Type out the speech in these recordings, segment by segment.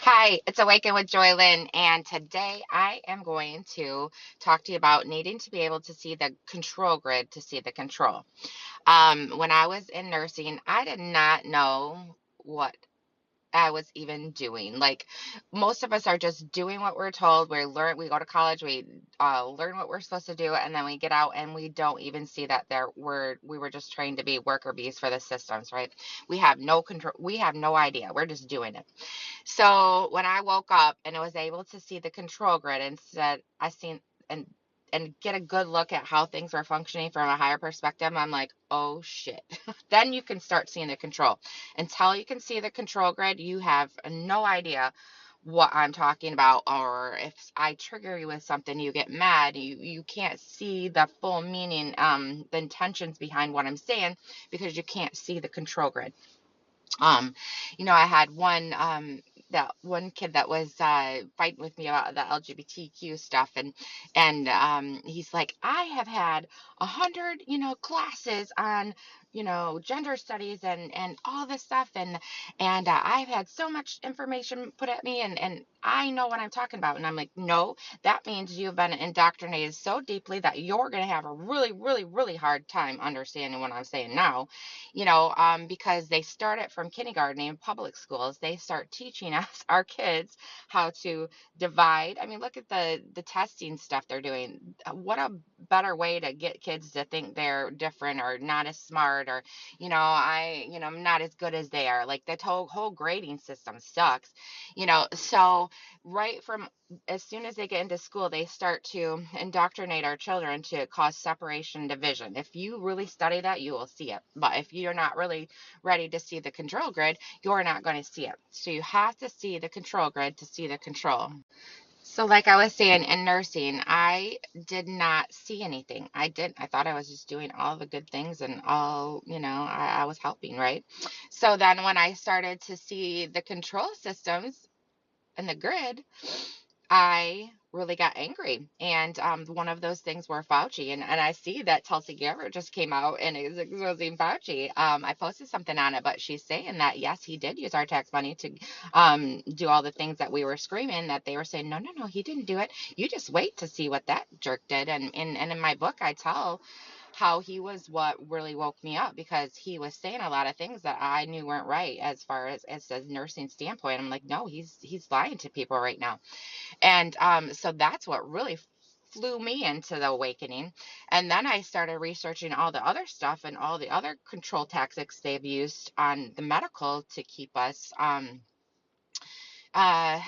Hi, it's Awaken with Joylyn, and today I am going to talk to you about needing to be able to see the control grid to see the control. When I was in nursing, I did not know what I was even doing. Like most of us are just doing what we're told. We go to college, we learn what we're supposed to do, and then we get out and we don't even see that we were just trained to be worker bees for the systems, right? We have no control. We have no idea. We're just doing it. So when I woke up and I was able to see the control grid and said, I seen and get a good look at how things were functioning from a higher perspective, I'm like, oh shit. Then you can start seeing the control. Until you can see the control grid, you have no idea what I'm talking about. Or if I trigger you with something, you get mad. You can't see the full meaning, the intentions behind what I'm saying because you can't see the control grid. Um, I had that one kid that was fighting with me about the LGBTQ stuff, and he's like, I have had 100, classes on, gender studies and all this stuff, and I've had so much information put at me, and I know what I'm talking about. And I'm like, no, that means you've been indoctrinated so deeply that you're going to have a really, really, really hard time understanding what I'm saying now, because they start it from kindergarten in public schools. They start teaching us, our kids, how to divide. I mean, look at the testing stuff they're doing. What a better way to get kids to think they're different or not as smart, or, I'm not as good as they are. Like, that whole grading system sucks, so right from as soon as they get into school, they start to indoctrinate our children to cause separation and division. If you really study that, you will see it. But if you're not really ready to see the control grid, you're not going to see it. So you have to see the control grid to see the control. So, like I was saying, in nursing, I did not see anything. I thought I was just doing all the good things and all, I was helping, right? So then when I started to see the control systems and the grid, I really got angry. And one of those things were Fauci. And I see that Tulsi Gabbard just came out and is exposing Fauci. I posted something on it, but she's saying that, yes, he did use our tax money to do all the things that we were screaming, that they were saying, no, no, no, he didn't do it. You just wait to see what that jerk did. And in my book, I tell how he was what really woke me up, because he was saying a lot of things that I knew weren't right as far as a nursing standpoint. I'm like, no, he's lying to people right now. And so that's what really flew me into the awakening. And then I started researching all the other stuff and all the other control tactics they've used on the medical to keep us uh,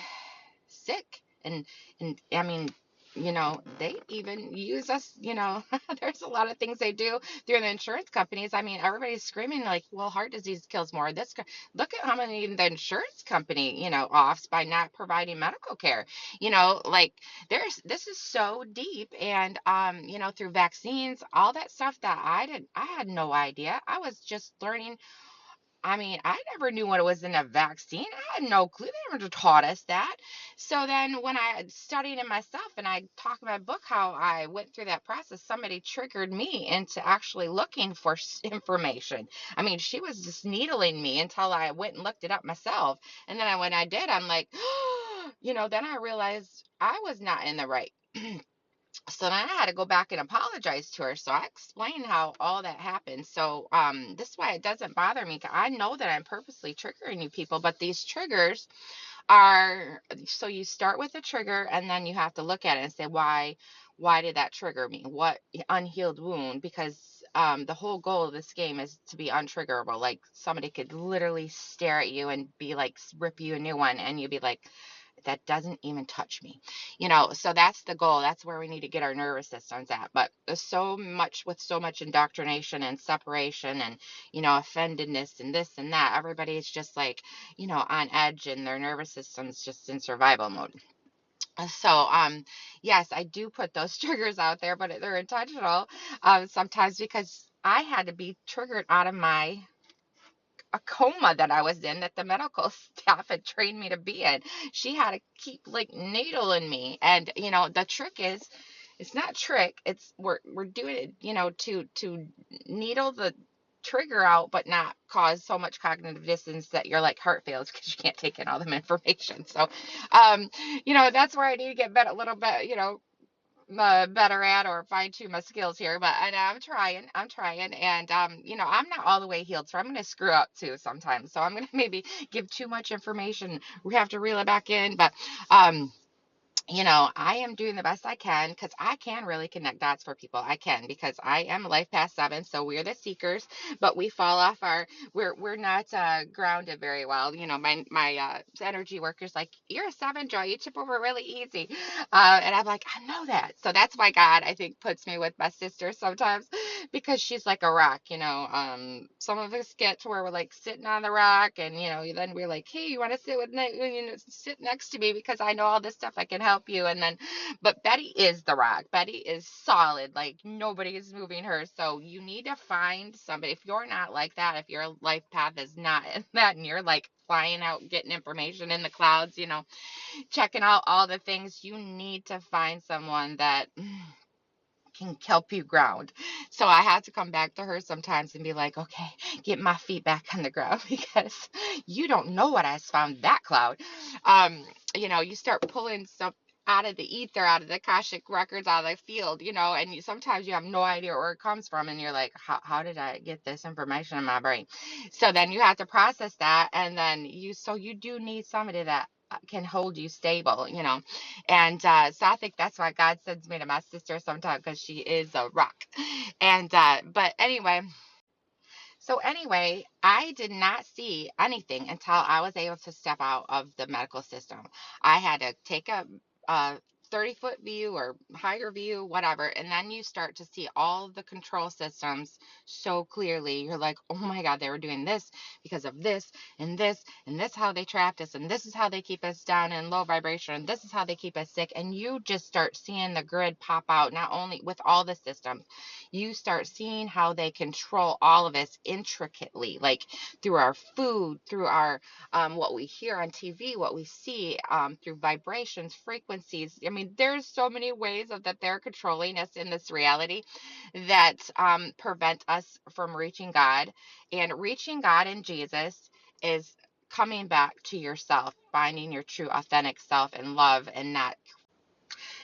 sick. And I mean, they even use us, there's a lot of things they do through the insurance companies. I mean, everybody's screaming like, well, heart disease kills more. Look at how many the insurance company, offs by not providing medical care. Like, this is so deep. And through vaccines, all that stuff that I had no idea. I was just learning. I mean, I never knew what it was in a vaccine. I had no clue. They never taught us that. So then when I studied it myself and I talk in my book how I went through that process, somebody triggered me into actually looking for information. I mean, she was just needling me until I went and looked it up myself. And then when I did, I'm like, then I realized I was not in the right. So then I had to go back and apologize to her. So I explained how all that happened. So this is why it doesn't bother me. 'Cause I know that I'm purposely triggering you people, but these triggers are, so you start with a trigger and then you have to look at it and say, why did that trigger me? What unhealed wound? Because the whole goal of this game is to be untriggerable. Like, somebody could literally stare at you and be like, rip you a new one, and you'd be like, that doesn't even touch me. So that's the goal. That's where we need to get our nervous systems at. But there's so much indoctrination and separation and, offendedness and this and that, everybody's just like, on edge, and their nervous system's just in survival mode. So, yes, I do put those triggers out there, but they're intentional, sometimes, because I had to be triggered out of a coma that I was in, that the medical staff had trained me to be in. She had to keep like needling me. And the trick is, it's not trick, it's we're doing it, to needle trigger out, but not cause so much cognitive dissonance that you're like heart fails because you can't take in all the information. So, um, that's where I need to get better, a little bit, better at, or fine tune my skills here. But I'm trying, and I'm not all the way healed, so I'm gonna screw up too sometimes. So I'm gonna maybe give too much information. We have to reel it back in, but um I am doing the best I can because I can really connect dots for people. I can, because I am a life past 7, so we're the seekers, but we fall off we're not grounded very well. My energy worker's like, "You're a 7, Joy. You tip over really easy," and I'm like, "I know that." So that's why God, I think, puts me with my sister sometimes, because she's like a rock. Some of us get to where we're like sitting on the rock, and then we're like, "Hey, you want to sit next to me because I know all this stuff. I can help you." And then, but Betty is the rock. Betty is solid. Like, nobody is moving her. So you need to find somebody. If you're not like that, if your life path is not that, and you're like flying out, getting information in the clouds, checking out all the things, you need to find someone that can help you ground. So I had to come back to her sometimes and be like, "Okay, get my feet back on the ground," because you don't know what I found that cloud. You start pulling stuff out of the ether, out of the Akashic records, out of the field, and sometimes you have no idea where it comes from, and you're like, how did I get this information in my brain? So then you have to process that, and then you do need somebody that can hold you stable, and so I think that's why God sends me to my sister sometimes, because she is a rock. And but anyway, I did not see anything until I was able to step out of the medical system. I had to take a 30-foot view or higher view, whatever, and then you start to see all the control systems so clearly. You're like, "Oh my God, they were doing this because of this and this, and this is how they trapped us, and this is how they keep us down in low vibration, and this is how they keep us sick." And you just start seeing the grid pop out, not only with all the systems, you start seeing how they control all of us intricately, like through our food, through our what we hear on TV, what we see, through vibrations, frequencies. I mean, there's so many ways that they're controlling us in this reality that prevent us from reaching God. And reaching God in Jesus is coming back to yourself, finding your true authentic self in love, and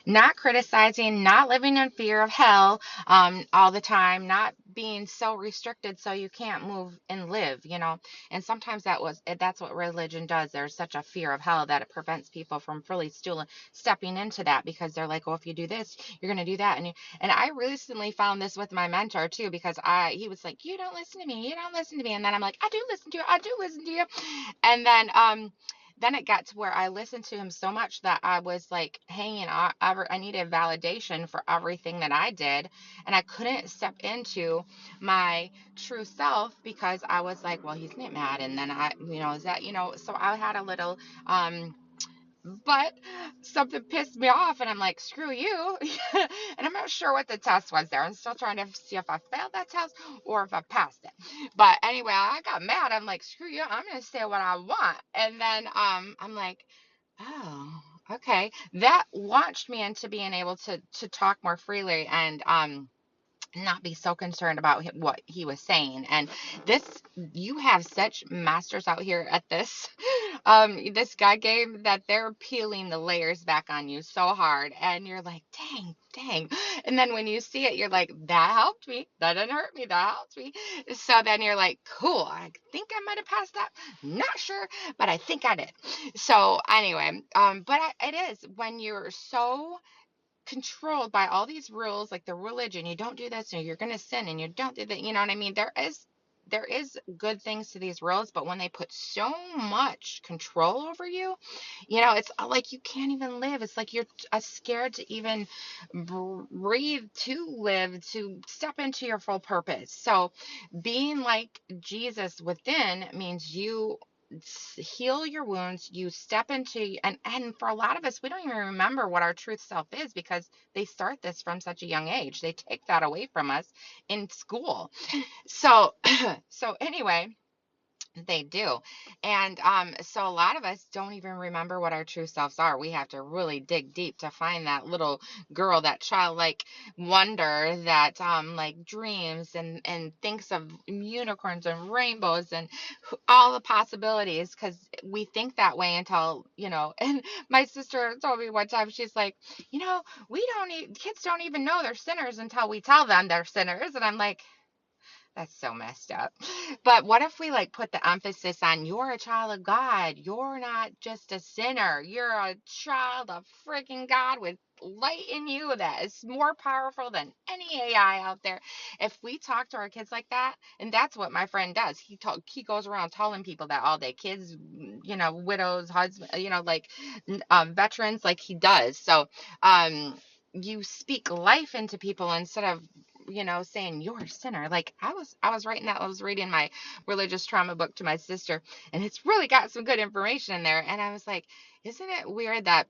not criticizing, not living in fear of hell all the time, not being so restricted so you can't move and live. And sometimes that's what religion does. There's such a fear of hell that it prevents people from really still stepping into that, because they're like, "Well, if you do this, you're going to do that." And I recently found this with my mentor too, because he was like, "You don't listen to me, you don't listen to me," and then I'm like, "I do listen to you, I do listen to you." And then it got to where I listened to him so much that I was like hanging on. I needed validation for everything that I did. And I couldn't step into my true self, because I was like, "Well, he's not mad." And then is that, so I had a little, but something pissed me off, and I'm like, "Screw you." And I'm not sure what the test was there. I'm still trying to see if I failed that test or if I passed it. But anyway, I got mad. I'm like, "Screw you. I'm going to say what I want." And then I'm like, "Oh, okay." That launched me into being able to talk more freely, and not be so concerned about what he was saying. And this, you have such masters out here at this this guy game, that they're peeling the layers back on you so hard, and you're like, dang. And then when you see it, you're like, "That helped me, that didn't hurt me, that helped me." So then you're like, "Cool, I think I might have passed that, not sure, but I think I did." So anyway, but it is when you're so controlled by all these rules, like the religion. You don't do this, or you're going to sin, and you don't do that. You know what I mean? There is good things to these rules, but when they put so much control over you, it's like you can't even live. It's like you're scared to even breathe, to live, to step into your full purpose. So being like Jesus within means you heal your wounds, you step into, and for a lot of us, we don't even remember what our truth self is, because they start this from such a young age. They take that away from us in school. So so anyway, They do. And so a lot of us don't even remember what our true selves are. We have to really dig deep to find that little girl, that childlike wonder that like dreams and thinks of unicorns and rainbows and all the possibilities, because we think that way until, and my sister told me one time, she's like, we don't need kids don't even know they're sinners until we tell them they're sinners. And I'm like, that's so messed up. But what if we like put the emphasis on you're a child of God? You're not just a sinner. You're a child of freaking God with light in you that is more powerful than any AI out there. If we talk to our kids like that, and that's what my friend does. He goes around telling people that all day, kids, widows, husbands, like veterans, like he does. So, you speak life into people instead of saying you're a sinner. Like I was writing that, I was reading my religious trauma book to my sister, and it's really got some good information in there. And I was like, isn't it weird that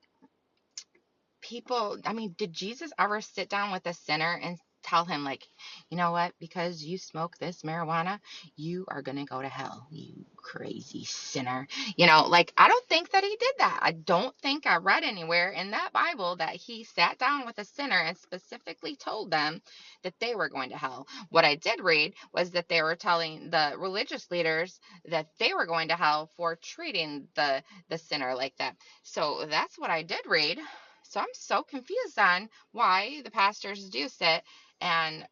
people, I mean, did Jesus ever sit down with a sinner and tell him, like, you know what, because you smoke this marijuana, you are going to go to hell, you crazy sinner? Like, I don't think that he did that. I don't think I read anywhere in that Bible that he sat down with a sinner and specifically told them that they were going to hell. What I did read was that they were telling the religious leaders that they were going to hell for treating the sinner like that. So that's what I did read. So I'm so confused on why the pastors do sit and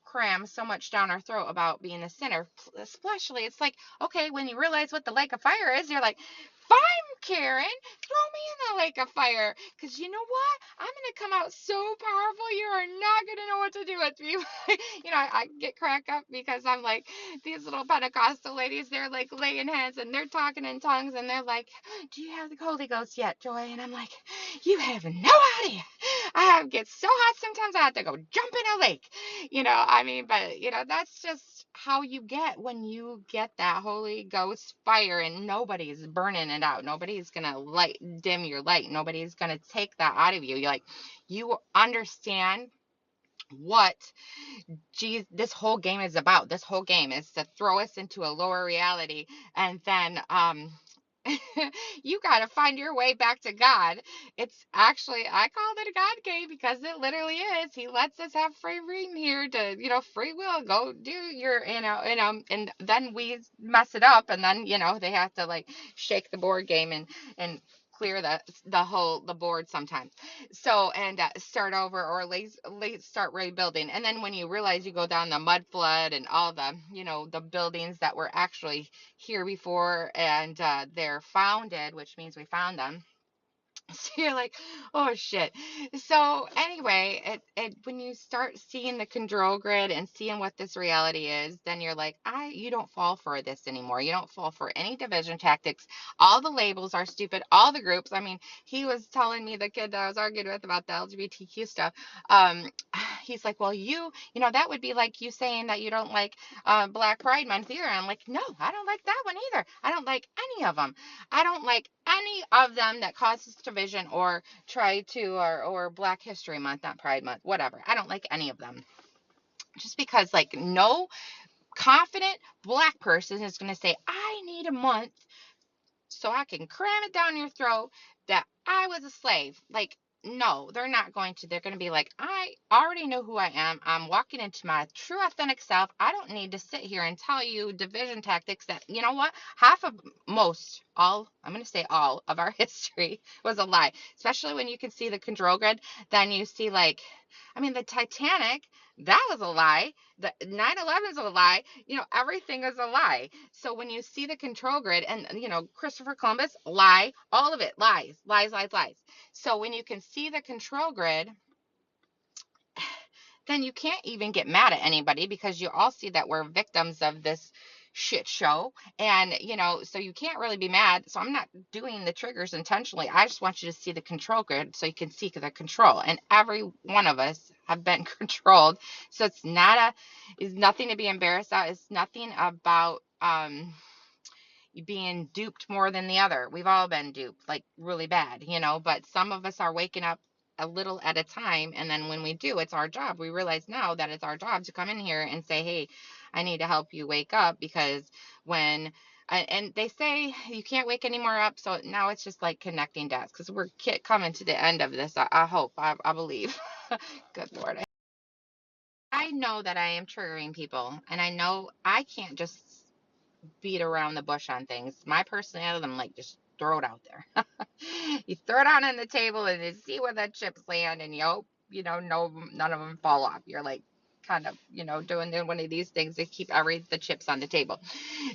cram so much down our throat about being a sinner. Especially, it's like, okay, when you realize what the lake of fire is, you're like, fine, Karen, throw me in the lake of fire. Because you know what? I'm going to come out so powerful, you are not going to know what to do with me. I get cracked up because I'm like, these little Pentecostal ladies, they're like laying hands and they're talking in tongues and they're like, do you have the Holy Ghost yet, Joy? And I'm like, you have no idea. Get so hot sometimes I have to go jump in a lake. I mean, but that's just how you get when you get that Holy Ghost fire, and nobody's burning it out. Nobody's gonna dim your light. Nobody's gonna take that out of you. You're like, you understand what this whole game is about. This whole game is to throw us into a lower reality, and then you got to find your way back to God. It's actually, I call it a God game because it literally is. He lets us have free reign here to, free will. Go do your, and then we mess it up, and then, they have to like shake the board game and clear the board sometimes. So, and start over, or start rebuilding. And then when you realize, you go down the mud flood and all the, the buildings that were actually here before, and they're founded, which means we found them. So you're like, oh shit. So anyway, when you start seeing the control grid and seeing what this reality is, then you're like, you don't fall for this anymore. You don't fall for any division tactics. All the labels are stupid. All the groups. I mean, he was telling me, the kid that I was arguing with about the LGBTQ stuff. Um, he's like, well, that would be like you saying that you don't like Black Pride Month either. I'm like, no, I don't like that one either. I don't like any of them. I don't like any of them that causes division or try to, or Black History Month, not Pride Month, whatever. I don't like any of them. Just because, like, no confident Black person is going to say, I need a month so I can cram it down your throat that I was a slave. Like, no, they're not going to. They're going to be like, I already know who I am. I'm walking into my true, authentic self. I don't need to sit here and tell you division tactics that, you know what? I'm going to say all of our history was a lie, especially when you can see the control grid. Then you see, like, I mean, the Titanic, that was a lie. The 9/11 is a lie. Everything is a lie. So when you see the control grid, and Christopher Columbus, lie, all of it, lies, lies, lies, lies. So when you can see the control grid, then you can't even get mad at anybody, because you all see that we're victims of this shit show. And so you can't really be mad. So I'm not doing the triggers intentionally. I just want you to see the control grid so you can see the control, and every one of us have been controlled. So it's nothing to be embarrassed at. It's nothing about being duped more than the other. We've all been duped, like really bad, but some of us are waking up a little at a time. And then when we do, it's our job. We realize now that it's our job to come in here and say, hey, I need to help you wake up, because when and they say you can't wake any more up. So now it's just like connecting dots, because we're coming to the end of this. I hope, I believe. Good Lord. I know that I am triggering people, and I know I can't just beat around the bush on things. My personality, I'm like, just throw it out there. You throw it out on the table and you see where the chips land, and you hope, no, none of them fall off. You're like kind of, doing one of these things to keep the chips on the table.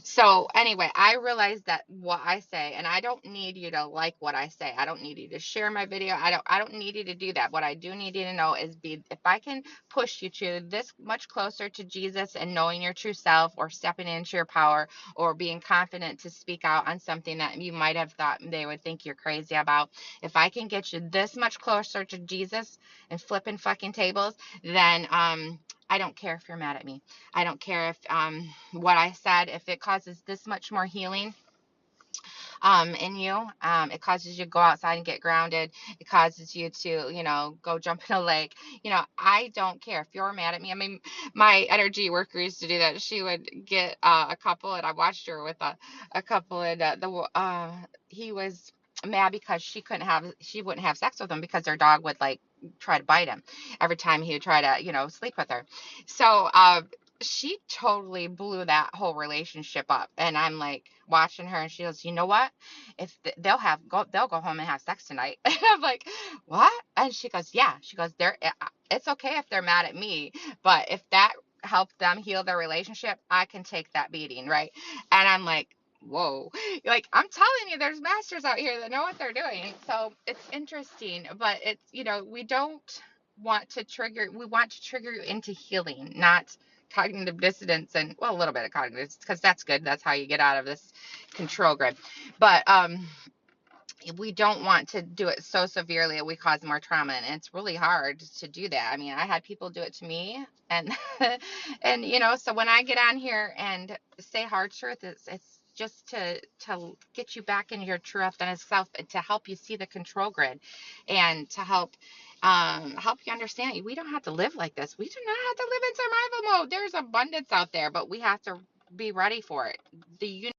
So anyway, I realized that what I say, and I don't need you to like what I say. I don't need you to share my video. I don't need you to do that. What I do need you to know is, if I can push you to this much closer to Jesus and knowing your true self, or stepping into your power, or being confident to speak out on something that you might have thought they would think you're crazy about. If I can get you this much closer to Jesus and flipping fucking tables, then I don't care if you're mad at me. I don't care if what I said, if it causes this much more healing in you. It causes you to go outside and get grounded. It causes you to, go jump in a lake. I don't care if you're mad at me. I mean, my energy worker used to do that. She would get a couple, and I watched her with a couple, and he was mad because she wouldn't have sex with him, because their dog would like try to bite him every time he would try to, sleep with her. So she totally blew that whole relationship up. And I'm like watching her, and she goes, you know what? If they'll go home and have sex tonight. And I'm like, what? And she goes, yeah. She goes, it's okay if they're mad at me, but if that helped them heal their relationship, I can take that beating, right? And I'm like, whoa. Like, I'm telling you, there's masters out here that know what they're doing. So it's interesting, but it's, we don't we want to trigger you into healing, not cognitive dissonance. And, well, a little bit of cognitive, because that's good. That's how you get out of this control grid. But we don't want to do it so severely that we cause more trauma, and it's really hard to do that. I mean, I had people do it to me, and and so when I get on here and say hard truth, it's just to get you back into your true authentic self, and to help you see the control grid, and to help you understand we don't have to live like this. We do not have to live in survival mode. There's abundance out there, but we have to be ready for it. The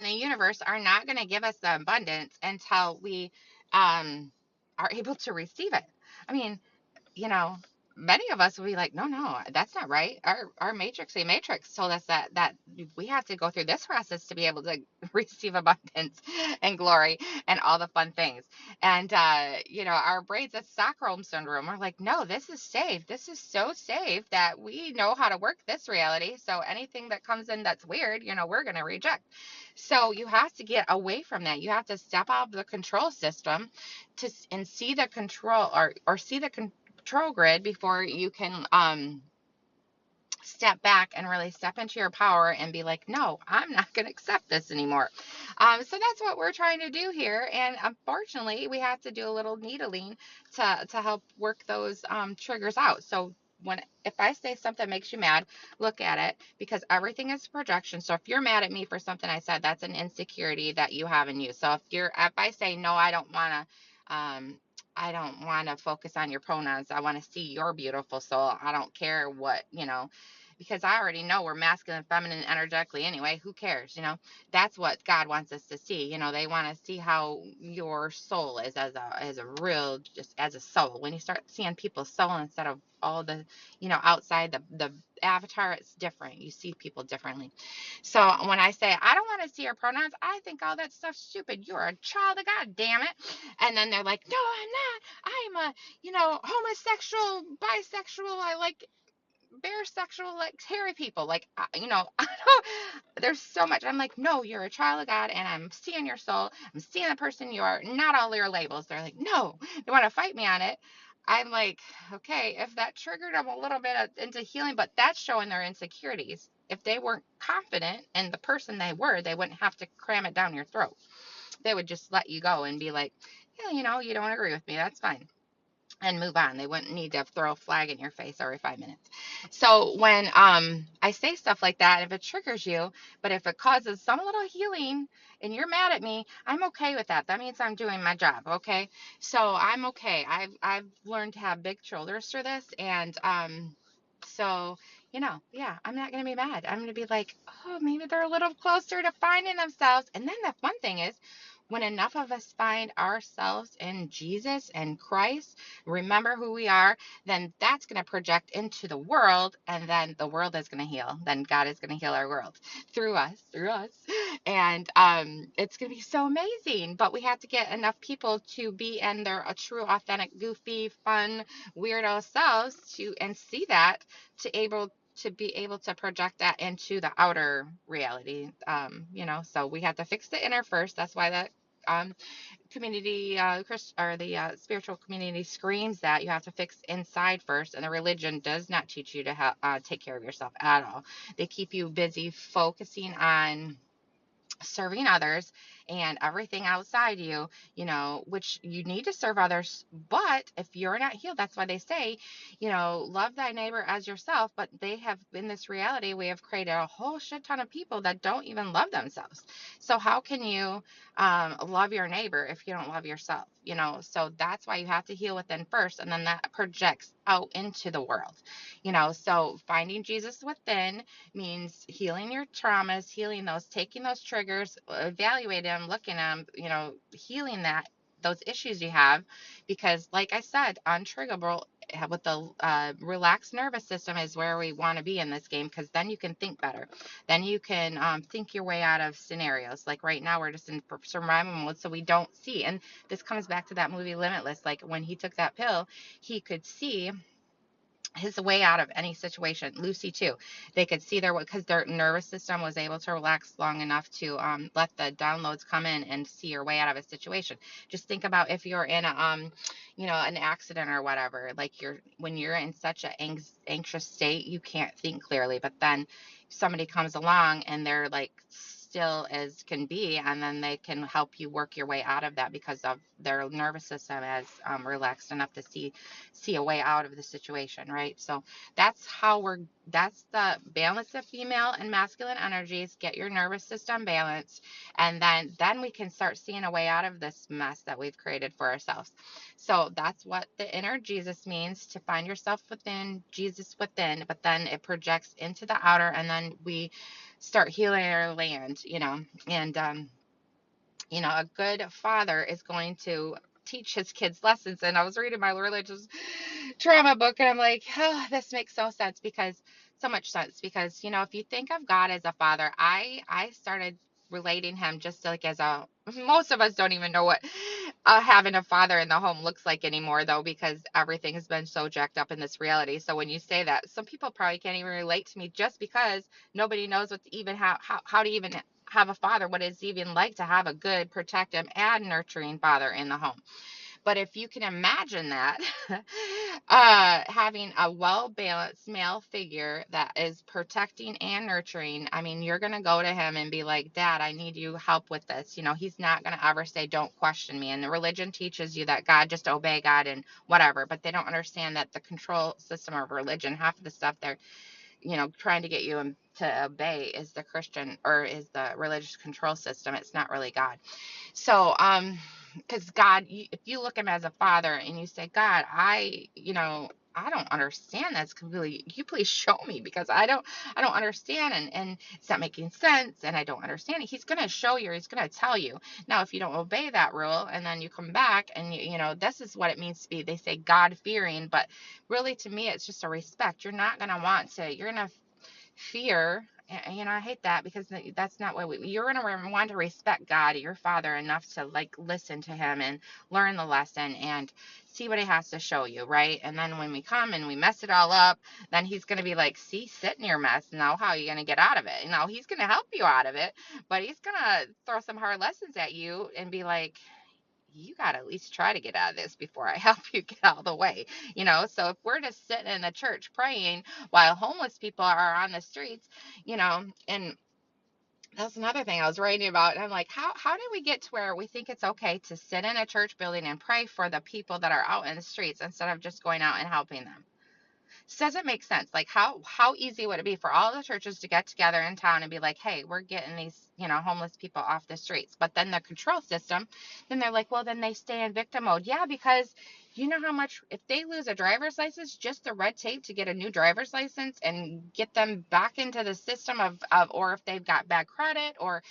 universe are not going to give us the abundance until we are able to receive it. I mean, you know, many of us will be like, no, that's not right. Our matrix told us that we have to go through this process to be able to receive abundance and glory and all the fun things. And our brains, that's Stockholm syndrome. We're like, no, this is safe. This is so safe that we know how to work this reality. So anything that comes in that's weird, we're going to reject. So you have to get away from that. You have to step out of the control system and see the control, or see the control grid, before you can step back and really step into your power and be like, no, I'm not going to accept this anymore. So that's what we're trying to do here. And unfortunately, we have to do a little needling to help work those triggers out. So if I say something makes you mad, look at it, because everything is projection. So if you're mad at me for something I said, that's an insecurity that you have in you. So if I say, no, I don't want to focus on your pronouns. I want to see your beautiful soul. I don't care what, because I already know we're masculine, feminine, energetically anyway. Who cares? That's what God wants us to see. They want to see how your soul is as a real, just as a soul. When you start seeing people's soul instead of all the, outside the avatar, it's different. You see people differently. So when I say, I don't want to see your pronouns, I think all that stuff's stupid. You're a child of God, damn it. And then they're like, no, I'm not. I'm a, homosexual, bisexual. I like sexual, like hairy people. Like, there's so much. I'm like, no, you're a child of God, and I'm seeing your soul. I'm seeing the person you are, not all your labels. They're like, no, they want to fight me on it. I'm like, okay, if that triggered them a little bit into healing, but that's showing their insecurities. If they weren't confident in the person they were, they wouldn't have to cram it down your throat. They would just let you go and be like, yeah, you don't agree with me. That's fine. And move on. They wouldn't need to throw a flag in your face every 5 minutes. So when I say stuff like that, if it triggers you, but if it causes some little healing and you're mad at me, I'm okay with that. That means I'm doing my job. Okay. So I'm okay. I've learned to have big shoulders for this. And so Yeah, I'm not going to be mad. I'm going to be like, oh, maybe they're a little closer to finding themselves. And then the fun thing is, when enough of us find ourselves in Jesus and Christ, remember who we are, then that's going to project into the world, and then the world is going to heal. Then God is going to heal our world through us. And it's going to be so amazing. But we have to get enough people to be in their a true, authentic, goofy, fun, weirdo selves to and see that to be able to project that into the outer reality. So we have to fix the inner first. That's why that um, community, or the spiritual community screams that you have to fix inside first. And the religion does not teach you to take care of yourself at all. They keep you busy focusing on serving others and everything outside you, which you need to serve others. But if you're not healed, that's why they say, love thy neighbor as yourself. But they have, in this reality, we have created a whole shit ton of people that don't even love themselves. So how can you love your neighbor if you don't love yourself? So that's why you have to heal within first, and then that projects out into the world. So finding Jesus within means healing your traumas, healing those, taking those triggers, evaluating them, looking at them, healing those issues you have, because like I said, untriggerable with the relaxed nervous system is where we want to be in this game, because then you can think better. Then you can think your way out of scenarios. Like right now, we're just in survival mode, so we don't see. And this comes back to that movie Limitless. Like when he took that pill, he could see his way out of any situation. Lucy too. They could see because their nervous system was able to relax long enough to let the downloads come in and see your way out of a situation. Just think about if you're in an accident or whatever. Like when you're in such an anxious state, you can't think clearly. But then somebody comes along and they're like still as can be, and then they can help you work your way out of that because of their nervous system has relaxed enough to see a way out of the situation, right? So that's the balance of female and masculine energies. Get your nervous system balanced, and then we can start seeing a way out of this mess that we've created for ourselves. So that's what the inner Jesus means, to find yourself within, Jesus within, but then it projects into the outer, and then we start healing our land, and a good father is going to teach his kids lessons. And I was reading my religious trauma book, and I'm like, oh, this makes so much sense, because if you think of God as a father, I started relating him just like as a most of us don't even know what having a father in the home looks like anymore, though, because everything has been so jacked up in this reality. So when you say that, some people probably can't even relate to me, just because nobody knows what to even how to even have a father, what it's even like to have a good, protective, and nurturing father in the home. But if you can imagine that, having a well balanced male figure that is protecting and nurturing, I mean, you're going to go to him and be like, Dad, I need you help with this. He's not going to ever say, don't question me. And the religion teaches you that God, just obey God and whatever. But they don't understand that the control system of religion, half of the stuff they're trying to get you to obey is the Christian, or is the religious control system. It's not really God. So, because God, if you look at him as a father and you say, God, I don't understand this completely. You please show me, because I don't understand, and it's not making sense, and I don't understand it. He's going to show you, he's going to tell you. Now, if you don't obey that rule, and then you come back and this is what it means to be, they say God fearing, but really to me, it's just a respect. You're not going to you're going to fear. I hate that, because that's not what you're going to want to respect God, your father, enough to like listen to him and learn the lesson and see what he has to show you, right? And then when we come and we mess it all up, then he's going to be like, see, sit in your mess. Now, how are you going to get out of it? He's going to help you out of it, but he's going to throw some hard lessons at you and be like, you got to at least try to get out of this before I help you get out of the way. So if we're just sitting in the church praying while homeless people are on the streets, and that's another thing I was writing about. And I'm like, how did we get to where we think it's okay to sit in a church building and pray for the people that are out in the streets instead of just going out and helping them? doesn't make sense. Like how easy would it be for all the churches to get together in town and be like, hey, we're getting these, homeless people off the streets. But then the control system, then they're like, well, then they stay in victim mode. Yeah, because you know how much, if they lose a driver's license, just the red tape to get a new driver's license and get them back into the system of or if they've got bad credit, or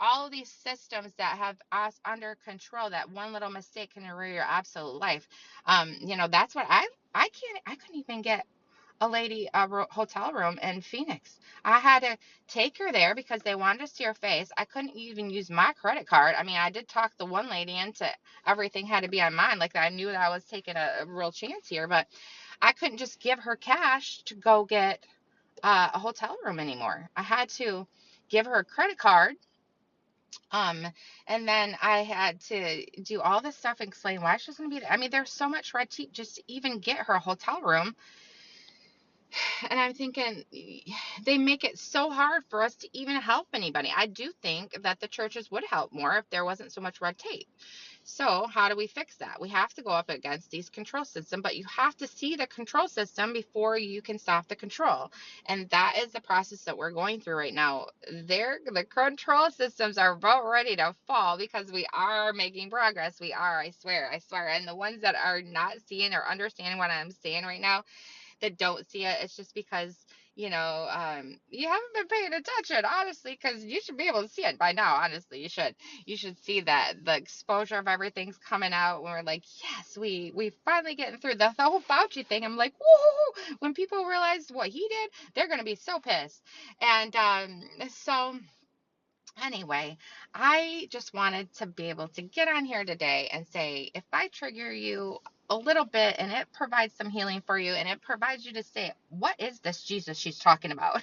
all of these systems that have us under control, that one little mistake can ruin your absolute life. That's what I couldn't even get a lady a hotel room in Phoenix. I had to take her there because they wanted to see her face. I couldn't even use my credit card. I mean, I did talk the one lady into everything had to be on mine. Like, I knew that I was taking a real chance here, but I couldn't just give her cash to go get a hotel room anymore. I had to give her a credit card. Um, and then I had to do all this stuff and explain why she was going to be there. I mean, there's so much red tape just to even get her a hotel room. And I'm thinking, they make it so hard for us to even help anybody. I do think that the churches would help more if there wasn't so much red tape. So how do we fix that? We have to go up against these control system, but you have to see the control system before you can stop the control. And that is the process that we're going through right now. The control systems are about ready to fall because we are making progress. We are, I swear, I swear. And the ones that are not seeing or understanding what I'm saying right now, that don't see it, it's just because you haven't been paying attention, honestly, because you should be able to see it by now. Honestly, you should see that the exposure of everything's coming out when we're like, yes, we finally getting through the whole Fauci thing. I'm like, woo. When people realize what he did, they're gonna be so pissed. And so anyway, I just wanted to be able to get on here today and say, if I trigger you a little bit and it provides some healing for you and it provides you to say, what is this Jesus she's talking about?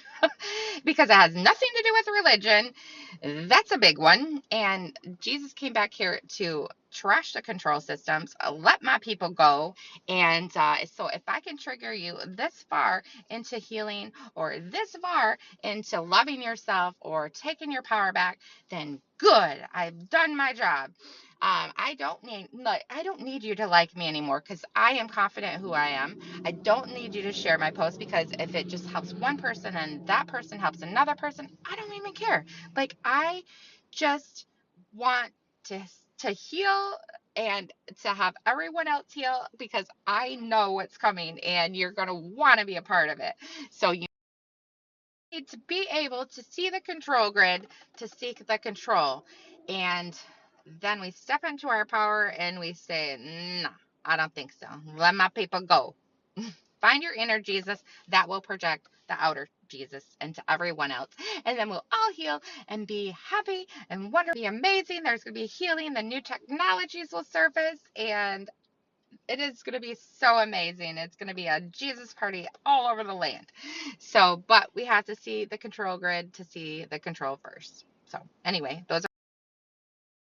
Because it has nothing to do with religion. That's a big one. And Jesus came back here to trash the control systems, let my people go. And so if I can trigger you this far into healing or this far into loving yourself or taking your power back, then good. I've done my job. I don't need you to like me anymore because I am confident who I am. I don't need you to share my post because if it just helps one person and that person helps another person, I don't even care. Like, I just want to heal and to have everyone else heal because I know what's coming and you're going to want to be a part of it. So you need to be able to see the control grid to seek the control. And then we step into our power and we say, no, I don't think so. Let my people go. Find your inner Jesus that will project the outer Jesus into everyone else. And then we'll all heal and be happy and wonderful, be amazing. There's going to be healing. The new technologies will surface and it is going to be so amazing. It's going to be a Jesus party all over the land. So, but we have to see the control grid to see the control first. So, anyway, those are